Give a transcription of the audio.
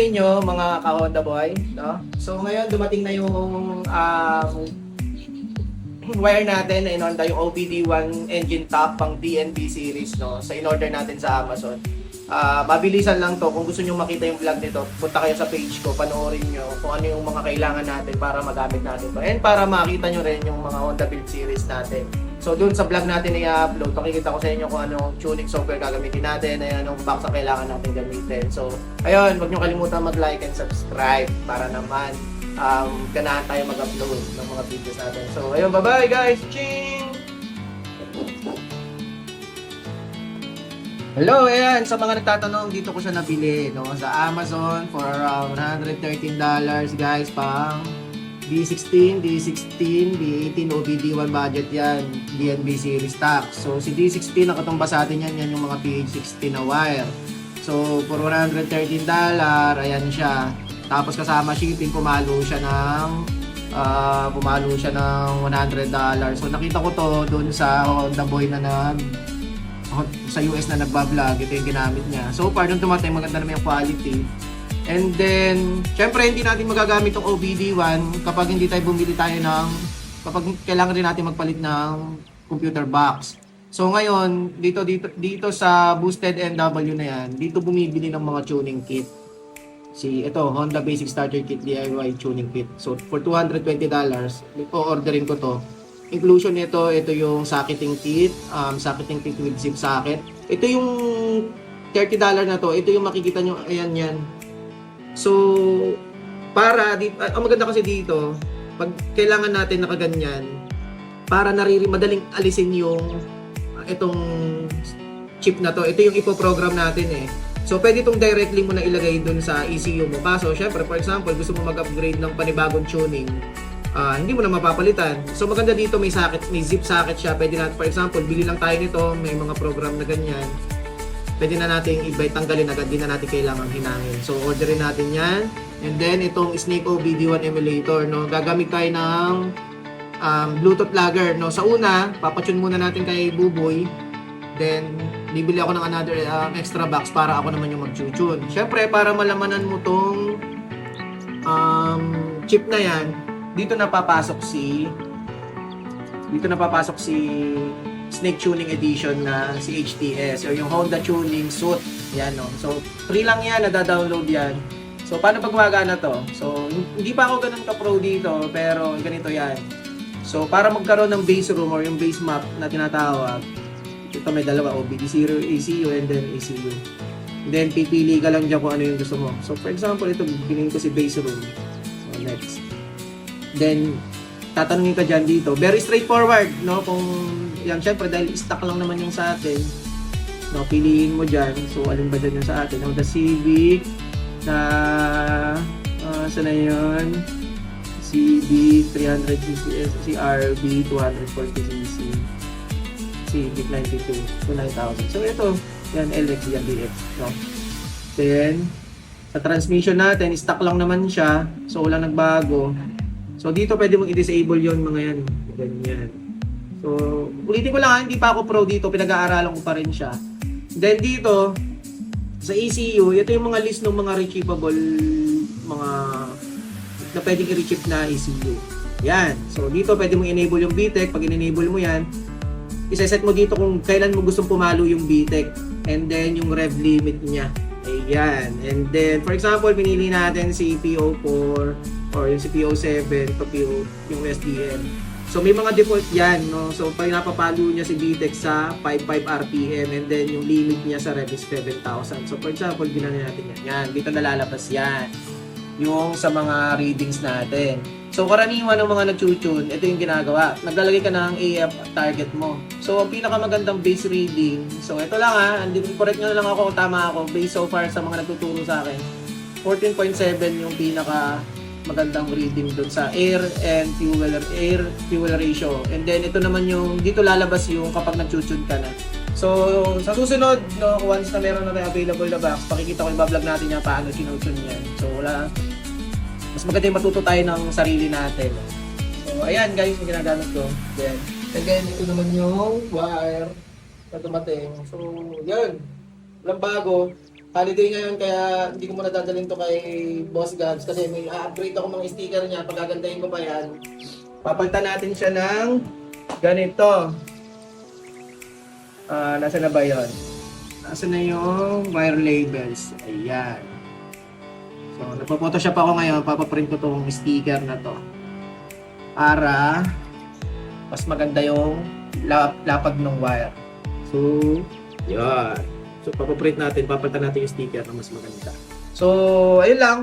inyo mga ka-Honda boy, no? So ngayon dumating na yung wire natin na in-Honda, yung OBD1 engine top pang DNB series, no? So in-order natin sa Amazon. Mabilisan lang to. Kung gusto nyo makita yung vlog nito, punta kayo sa page ko, panoorin nyo kung ano yung mga kailangan natin para magamit natin to. And para makita nyo rin yung mga Honda build series natin. So dun sa vlog natin na i-upload, pakikita ko sa inyo kung anong tuning software gagamitin natin, ay anong box ang kailangan natin gamitin. So ayun, huwag nyo kalimutan mag-like and subscribe para naman ganahan tayo mag-upload ng mga videos natin. So ayun, bye-bye guys! Ching! Hello, ayan, sa mga nagtatanong, dito ko siya nabili, no, sa Amazon for around $113 guys, pang D16, D18, OBD1 budget yan, DNB series stock. So si D16 nakatumbas sa atin yan, yan yung mga PH16 na wire. So for $113, ayan siya. Tapos kasama shipping, pumalo siya ng $100. So nakita ko to doon sa Honda Boy na sa US na nagbablog, ito yung ginamit niya. So far, nung tumatay, maganda naman yung quality. And then, syempre, hindi natin magagamit yung OBD1 kapag hindi tayo bumili tayo kapag kailangan rin natin magpalit ng computer box. So ngayon, dito sa Boosted NW na yan, dito bumibili ng mga tuning kit. Ito, Honda Basic Starter Kit DIY Tuning Kit. So, for $220, orderin ko to. Inclusion nito, ito yung socketing kit with zip socket. Ito yung $30 na to, ito yung makikita nyo, ayan yan. So, ang maganda kasi dito, pag kailangan natin nakaganyan, para madaling alisin itong chip na to. Ito yung ipoprogram natin eh. So, pwede itong directly mo na ilagay dun sa ECU mo. Kaso, syempre, for example, gusto mo mag-upgrade ng panibagong tuning, hindi mo na mapapalitan. So maganda dito, may zip socket siya. Pwede natin, for example, bili lang tayo nito, may mga program na ganyan. Pwede na natin tanggalin agad, di na natin kailangan hinangin. So orderin natin yan. And then itong Snake OBD1 emulator, no, gagamit tayo ng Bluetooth logger, no. Sa una, papatune muna natin kay Buboy. Then bibili ako ng another extra box para ako naman yung mag-tune. Syempre, para malamanan mo tong chip na yan, dito na papasok si Snake Tuning Edition na si HTS or yung Honda Tuning Suit. Yan, no. So free lang yan, nada-download yan. So paano pag gumagana to? So hindi pa ako ganun ka-pro dito, pero ganito yan. So para magkaroon ng base room or yung base map na tinatawag, ito may dalawa, OBD0 ECU and then ECU. And then pipili ka lang dyan kung ano yung gusto mo. So for example, ito bilhin ko si base room. So next. Then, tatanungin ka dyan dito. Very straightforward, no? Kung yan, syempre, dahil stock lang naman yung sa atin, no? Piliin mo dyan. So, alin ba dyan yung sa atin? Honda Civic na, saan na yun? Civic 300cc, CRV 240cc, Civic 92 to 9,000. So, ito, yan, LX, yan, DX, no? Then, sa transmission natin, stock lang naman siya. So, wala nagbago. So, dito pwede mong i-disable yon mga yan. Ganyan. So, ulitin ko lang, hindi pa ako pro dito. Pinag-aaralan ko pa rin siya. Then, dito, sa ECU, ito yung mga list ng mga rechievable, mga na pwedeng i-rechieve na ECU. Yan. So, dito pwede mong enable yung VTEC. Pag in-enable mo yan, isa-set mo dito kung kailan mo gustong pumalo yung VTEC. And then, yung rev limit niya. Ayan. And then, for example, pinili natin si PO4 or yung si PO7 to PO, yung SDN. So, may mga default yan, no? So, pag napapalo niya si VTEC sa 55 RPM and then yung limit niya sa rev is 7,000. So, for example, ginano natin yan. Yan, dito nalalabas yan. Yung sa mga readings natin. So, karaniwan ng mga nag-tune, ito yung ginagawa. Naglalagay ka ng AF target mo. So, ang pinakamagandang base reading, so ito lang ha, correct nyo na lang ako kung tama ako, based so far sa mga nagtuturo sa akin, 14.7 yung pinaka magandang reading doon sa air fuel ratio. And then ito naman yung dito lalabas yung kapag nag-tune ka na. So sa susunod, no, once na meron na tayo available na box, pakikita ko yung vlog natin yung paano tune yan. So mas maganda yung matuto tayo ng sarili natin. So ayan guys, yung ginagamit ko. Then again, ito naman yung wire na dumating. So yun, walang bago. holiday ngayon kaya hindi ko muna dadalhin to kay Boss Gabs kasi may upgrade ako mga sticker niya. Pagagandahin ko pa yan. Papalitan natin siya ng ganito. Nasa na ba yun? Nasa na yung wire labels. Ayan. So, nagpo-photoshop ako ngayon. Papaprint ko tong sticker na to. Para mas maganda yung lapag ng wire. So, yan. So, papaprint natin. Papalitan natin yung sticker na mas maganda. So, ayun lang.